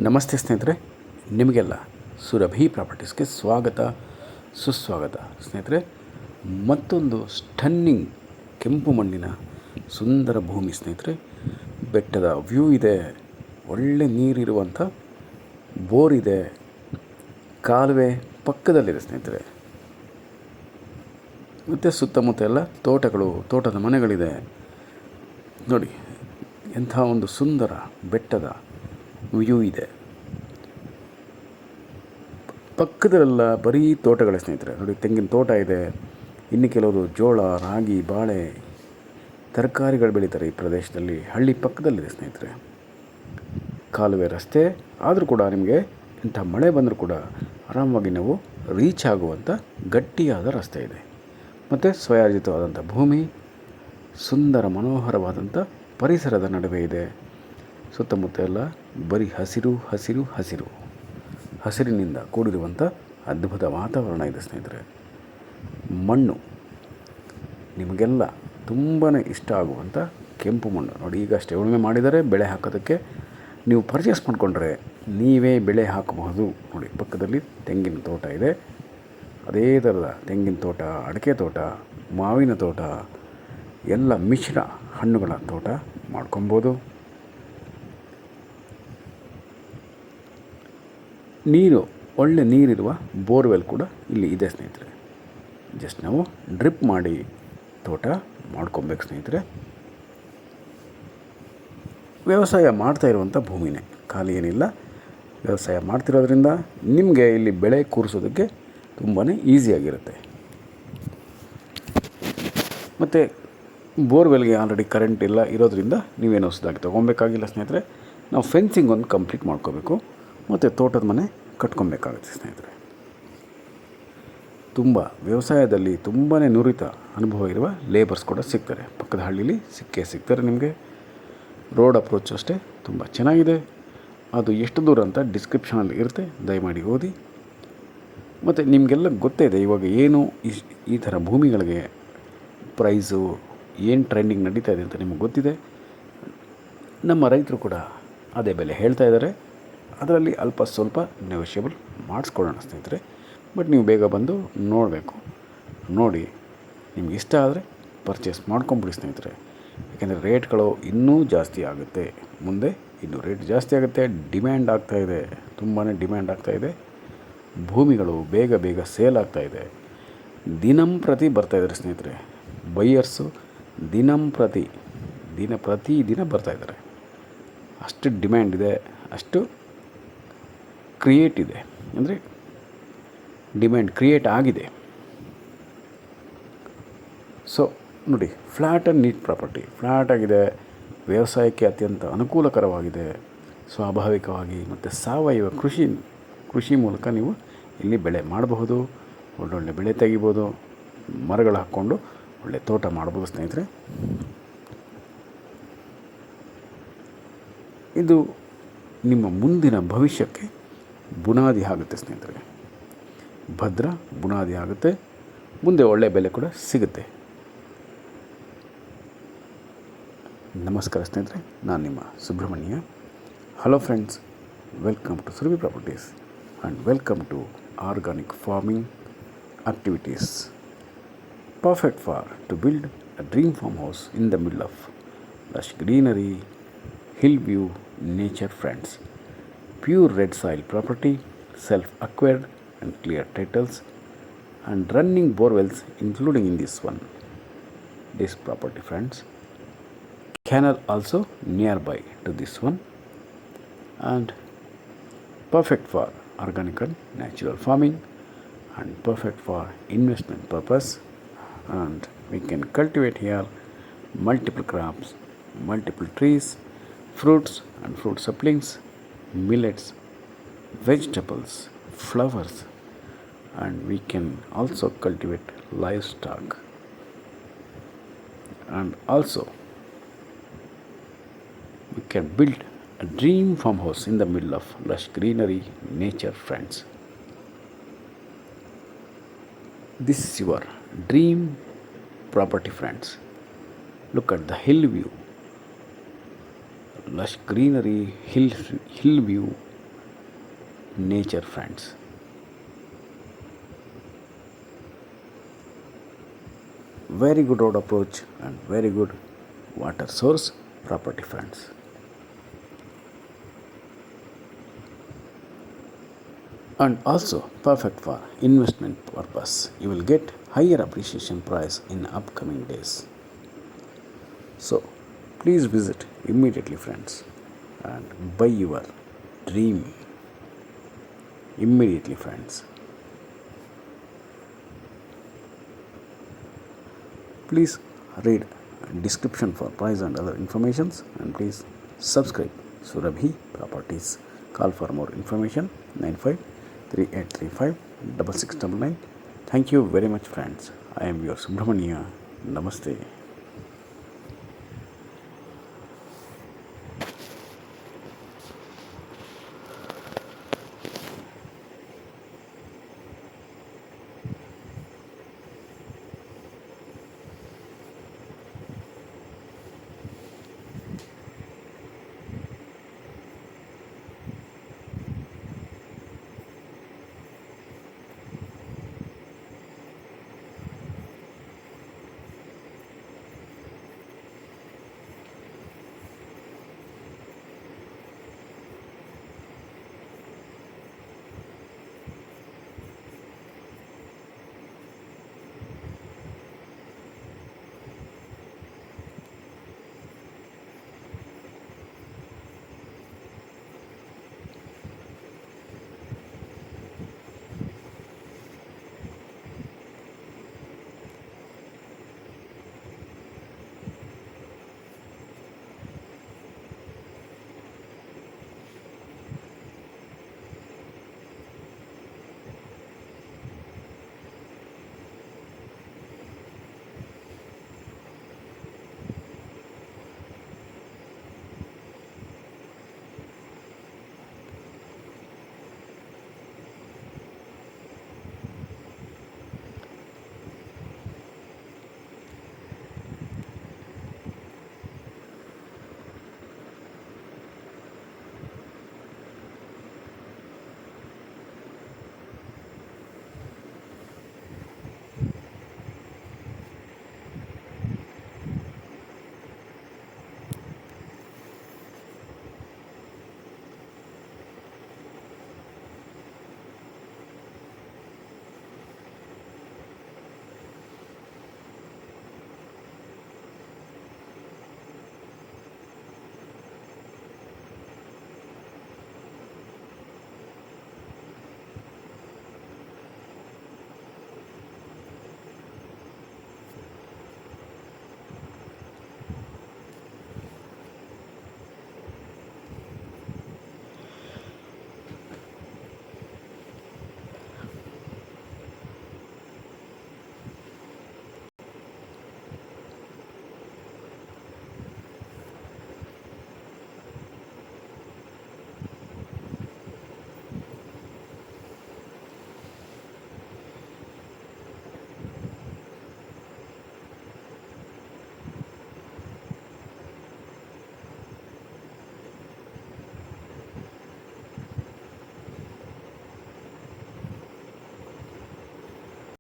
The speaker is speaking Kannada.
ನಮಸ್ತೆ ಸ್ನೇಹಿತರೆ, ನಿಮಗೆಲ್ಲ ಸುರಭಿ ಪ್ರಾಪರ್ಟೀಸ್ಗೆ ಸ್ವಾಗತ ಸುಸ್ವಾಗತ. ಸ್ನೇಹಿತರೆ, ಮತ್ತೊಂದು ಸ್ಟನ್ನಿಂಗ್ ಕೆಂಪು ಮಣ್ಣಿನ ಸುಂದರ ಭೂಮಿ ಸ್ನೇಹಿತರೆ. ಬೆಟ್ಟದ ವ್ಯೂ ಇದೆ, ಒಳ್ಳೆ ನೀರಿರುವಂಥ ಬೋರ್ ಇದೆ, ಕಾಲುವೆ ಪಕ್ಕದಲ್ಲಿದೆ ಸ್ನೇಹಿತರೆ. ಮತ್ತು ಸುತ್ತಮುತ್ತ ಎಲ್ಲ ತೋಟಗಳು, ತೋಟದ ಮನೆಗಳಿದೆ. ನೋಡಿ ಎಂಥ ಒಂದು ಸುಂದರ ಬೆಟ್ಟದ ವ್ಯೂ ಇದೆ. ಪಕ್ಕದಲ್ಲೆಲ್ಲ ಬರೀ ತೋಟಗಳೇ ಸ್ನೇಹಿತರೆ. ನೋಡಿ, ತೆಂಗಿನ ತೋಟ ಇದೆ. ಇನ್ನು ಕೆಲವರು ಜೋಳ, ರಾಗಿ, ಬಾಳೆ, ತರಕಾರಿಗಳು ಬೆಳೀತಾರೆ ಈ ಪ್ರದೇಶದಲ್ಲಿ. ಹಳ್ಳಿ ಪಕ್ಕದಲ್ಲಿದೆ ಸ್ನೇಹಿತರೆ. ಕಾಲುವೆ ರಸ್ತೆ ಆದರೂ ಕೂಡ ನಿಮಗೆ ಇಂಥ ಮಳೆ ಬಂದರೂ ಕೂಡ ಆರಾಮವಾಗಿ ನಾವು ರೀಚ್ ಆಗುವಂಥ ಗಟ್ಟಿಯಾದ ರಸ್ತೆ ಇದೆ. ಮತ್ತು ಸ್ವಯಾರ್ಜಿತವಾದಂಥ ಭೂಮಿ, ಸುಂದರ ಮನೋಹರವಾದಂಥ ಪರಿಸರದ ನಡುವೆ ಇದೆ. ಸುತ್ತಮುತ್ತ ಎಲ್ಲ ಬರೀ ಹಸಿರು ಹಸಿರು ಹಸಿರು ಹಸಿರಿನಿಂದ ಕೂಡಿರುವಂಥ ಅದ್ಭುತ ವಾತಾವರಣ ಇದೆ ಸ್ನೇಹಿತರೆ. ಮಣ್ಣು ನಿಮಗೆಲ್ಲ ತುಂಬಾ ಇಷ್ಟ ಆಗುವಂಥ ಕೆಂಪು ಮಣ್ಣು. ನೋಡಿ, ಈಗಷ್ಟೇ ಉಳುಮೆ ಮಾಡಿದರೆ ಬೆಳೆ ಹಾಕೋದಕ್ಕೆ ನೀವು ಪರ್ಚೇಸ್ ಮಾಡಿಕೊಂಡ್ರೆ ನೀವೇ ಬೆಳೆ ಹಾಕಬಹುದು. ನೋಡಿ, ಪಕ್ಕದಲ್ಲಿ ತೆಂಗಿನ ತೋಟ ಇದೆ. ಅದೇ ಥರದ ತೆಂಗಿನ ತೋಟ, ಅಡಿಕೆ ತೋಟ, ಮಾವಿನ ತೋಟ, ಎಲ್ಲ ಮಿಶ್ರ ಹಣ್ಣುಗಳ ತೋಟ ಮಾಡ್ಕೊಬೋದು. ನೀರು, ಒಳ್ಳೆ ನೀರಿರುವ ಬೋರ್ವೆಲ್ ಕೂಡ ಇಲ್ಲಿ ಇದೆ ಸ್ನೇಹಿತರೆ. ಜಸ್ಟ್ ನಾವು ಡ್ರಿಪ್ ಮಾಡಿ ತೋಟ ಮಾಡ್ಕೊಬೇಕು ಸ್ನೇಹಿತರೆ. ವ್ಯವಸಾಯ ಮಾಡ್ತಾ ಇರುವಂಥ ಭೂಮಿನೇ, ಖಾಲಿ ಏನಿಲ್ಲ. ವ್ಯವಸಾಯ ಮಾಡ್ತಿರೋದ್ರಿಂದ ನಿಮಗೆ ಇಲ್ಲಿ ಬೆಳೆ ಕೂರಿಸೋದಕ್ಕೆ ತುಂಬಾ ಈಸಿಯಾಗಿರುತ್ತೆ. ಮತ್ತು ಬೋರ್ವೆಲ್ಗೆ ಆಲ್ರೆಡಿ ಕರೆಂಟ್ ಇಲ್ಲ ಇರೋದ್ರಿಂದ ನೀವೇನು ಹೊಸದಾಗಿ ತೊಗೊಬೇಕಾಗಿಲ್ಲ ಸ್ನೇಹಿತರೆ. ನಾವು ಫೆನ್ಸಿಂಗ್ ಒಂದು ಕಂಪ್ಲೀಟ್ ಮಾಡ್ಕೋಬೇಕು ಮತ್ತು ತೋಟದ ಮನೆ ಕಟ್ಕೊಬೇಕಾಗುತ್ತೆ ಸ್ನೇಹಿತರೆ. ತುಂಬ ವ್ಯವಸಾಯದಲ್ಲಿ ತುಂಬಾ ನುರಿತ ಅನುಭವ ಇರುವ ಲೇಬರ್ಸ್ ಕೂಡ ಸಿಗ್ತಾರೆ. ಪಕ್ಕದ ಹಳ್ಳಿಲಿ ಸಿಗ್ತಾರೆ ನಿಮಗೆ. ರೋಡ್ ಅಪ್ರೋಚ್ ಅಷ್ಟೇ ತುಂಬ ಚೆನ್ನಾಗಿದೆ. ಅದು ಎಷ್ಟು ದೂರ ಅಂತ ಡಿಸ್ಕ್ರಿಪ್ಷನಲ್ಲಿ ಇರುತ್ತೆ, ದಯಮಾಡಿ ಓದಿ. ಮತ್ತು ನಿಮಗೆಲ್ಲ ಗೊತ್ತೇ ಇದೆ ಇವಾಗ ಏನು ಈ ಥರ ಭೂಮಿಗಳಿಗೆ ಪ್ರೈಸು ಏನು ಟ್ರೆಂಡಿಂಗ್ ನಡೀತಾ ಇದೆ ಅಂತ ನಿಮಗೆ ಗೊತ್ತಿದೆ. ನಮ್ಮ ರೈತರು ಕೂಡ ಅದೇ ಬೆಲೆ ಹೇಳ್ತಾ ಇದ್ದಾರೆ. ಅದರಲ್ಲಿ ಅಲ್ಪ ಸ್ವಲ್ಪ ನೆಗೋಷಿಯಬಲ್ ಮಾಡಿಸ್ಕೊಳ್ಳೋಣ ಸ್ನೇಹಿತರೆ. ಬಟ್ ನೀವು ಬೇಗ ಬಂದು ನೋಡಬೇಕು. ನೋಡಿ ನಿಮ್ಗೆ ಇಷ್ಟ ಆದರೆ ಪರ್ಚೇಸ್ ಮಾಡ್ಕೊಂಬಿಡಿ ಸ್ನೇಹಿತರೆ. ಯಾಕೆಂದರೆ ರೇಟ್ಗಳು ಇನ್ನೂ ಜಾಸ್ತಿ ಆಗುತ್ತೆ. ಮುಂದೆ ಇನ್ನೂ ರೇಟ್ ಜಾಸ್ತಿ ಆಗುತ್ತೆ. ಡಿಮ್ಯಾಂಡ್ ಆಗ್ತಾಯಿದೆ, ತುಂಬಾ ಡಿಮ್ಯಾಂಡ್ ಆಗ್ತಾಯಿದೆ. ಭೂಮಿಗಳು ಬೇಗ ಬೇಗ ಸೇಲ್ ಆಗ್ತಾಯಿದೆ. ದಿನಂಪ್ರತಿ ಬರ್ತಾಯಿದ್ದಾರೆ ಸ್ನೇಹಿತರೆ. ಬೈಯರ್ಸು ಪ್ರತಿ ದಿನ ಬರ್ತಾಯಿದ್ದಾರೆ. ಅಷ್ಟು ಡಿಮ್ಯಾಂಡ್ ಇದೆ, ಅಷ್ಟು ಕ್ರಿಯೇಟ್ ಇದೆ. ಅಂದರೆ ಡಿಮ್ಯಾಂಡ್ ಕ್ರಿಯೇಟ್ ಆಗಿದೆ. ಸೊ ನೋಡಿ, flat and neat property, flat ಆಗಿದೆ, ವ್ಯವಸಾಯಕ್ಕೆ ಅತ್ಯಂತ ಅನುಕೂಲಕರವಾಗಿದೆ. ಸ್ವಾಭಾವಿಕವಾಗಿ ಮತ್ತು ಸಾವಯವ ಕೃಷಿ ಮೂಲಕ ನೀವು ಇಲ್ಲಿ ಬೆಳೆ ಮಾಡಬಹುದು. ಒಳ್ಳೊಳ್ಳೆ ಬೆಳೆ ತೆಗಿಬೋದು. ಮರಗಳು ಹಾಕ್ಕೊಂಡು ಒಳ್ಳೆ ತೋಟ ಮಾಡ್ಬೋದು ಸ್ನೇಹಿತರೆ. ಇದು ನಿಮ್ಮ ಮುಂದಿನ ಭವಿಷ್ಯಕ್ಕೆ ಬುನಾದಿ ಆಗುತ್ತೆ ಸ್ನೇಹಿತರೆ. ಭದ್ರ ಬುನಾದಿ ಆಗುತ್ತೆ. ಮುಂದೆ ಒಳ್ಳೆಯ ಬೆಲೆ ಕೂಡ ಸಿಗುತ್ತೆ. ನಮಸ್ಕಾರ ಸ್ನೇಹಿತರೆ, ನಾನು ನಿಮ್ಮ Subrahmanya. Hello friends, welcome to Surabhi properties and welcome to organic farming activities. Perfect to build a dream farmhouse in the middle of lush greenery, hill view, nature friends. Pure red soil property, self-acquired and clear titles, and running borewells including in this property friends. Canal also nearby to this one, and perfect for organic and natural farming, and perfect for investment purpose. And we can cultivate here multiple crops, multiple trees, fruits and fruit saplings, millets, vegetables, flowers, and we can also cultivate livestock. And also we can build a dream farmhouse in the middle of lush greenery, nature friends. This is your dream property friends. Look at the hill view, lush greenery, hill view, nature, friends. Very good road approach and very good water source property, friends. And also perfect for investment purpose. You will get higher appreciation price in upcoming days. So please visit immediately, friends, and buy your dream immediately, friends. Please read description for price and other informations, and please subscribe Surabhi Properties. Call for more information 953835 6699. Thank you very much, friends. I am your Subramania. Namaste.